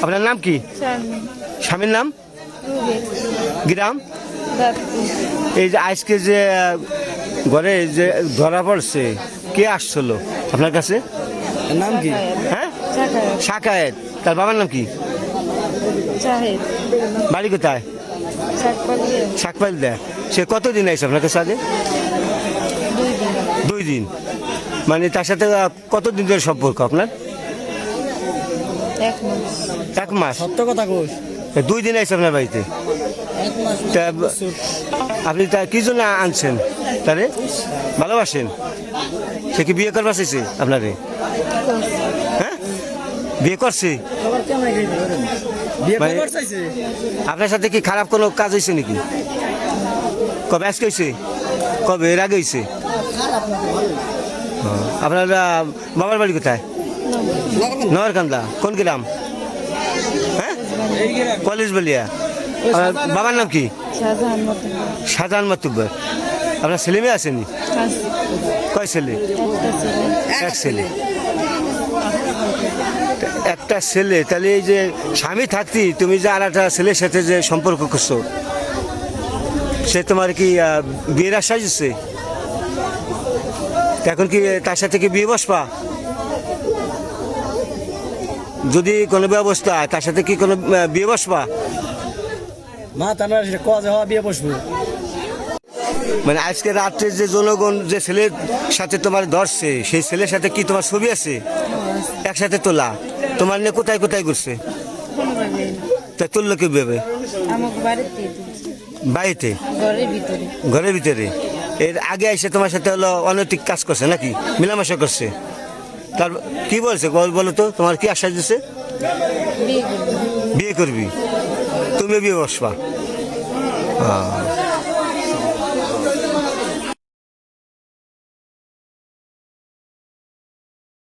আপনার নাম কি? স্বামীর নাম? গ্রাম? এই যে আজকে যে ঘরে যে ধরা পড়ছে, কে আসছিল আপনার কাছে? নাম কি? হ্যাঁ, শাকায়েত। তার বাবার নাম কি? বাড়ি কোথায়? শাকপাল দেয়। সে কতদিন আইসে আপনার কাছে আগে? 2 দিন। মানে তার সাথে কতদিন ধরে সম্পর্ক আপনার? 1 মাস। সত্য কথা কোষ 2 দিন আইসে আপনার বাড়িতে। তা আপনি তা কি জন্য আনছেন? তারে ভালোবাসেন? সে কি বিয়ে করবার চাইছে আপনারে? হ্যাঁ, বিয়ে করছে। মানে আপনার সাথে কি খারাপ কোনো কাজ হয়েছে নাকি? কবে আজকে হয়েছে? কবে এর আগে হয়েছে? আপনার বাবার বাড়ি কোথায়? নগরকান্দা। কোন গ্রাম? হ্যাঁ, কলেজ বলিয়া। বাবার নাম কি? শাহজাহান মাতুব্বর। আপনার ছেলে মেয়ে আসেনি? কয় ছেলে? এক ছেলে। একটা ছেলে। তাহলে এই যে স্বামী থাকতি তুমি যে আর একটা ছেলের সাথে যে সম্পর্ক করছো, সে তোমার কি বিয়ের আশ্বাস দিচ্ছে? এখন কি তার সাথে কি বিয়ে বসবা? যদি কোনো ব্যবস্থা তার সাথে কি কোনো বিয়ে বসবা? মা তারা কজ হওয়া বিয়ে বসবো। মানে আজকে রাত্রে যে জনগণ যে ছেলের সাথে তোমার ধরছে, সেই ছেলের সাথে কি তোমার ছবি আছে একসাথে তোলা? তোমার নিয়ে কোথায় কোথায় ঘুরছে? তা তুললো কিভাবে? বাড়িতে, ঘরের ভিতরে। এর আগে এসে তোমার সাথে হলো অনৈতিক কাজ করছে নাকি? মেলামেশা করছে? তার কি বলছে বলো তো? তোমার কি আশ্বাস দিচ্ছে? বিয়ে করবি, তুমি বিয়ে বসবা।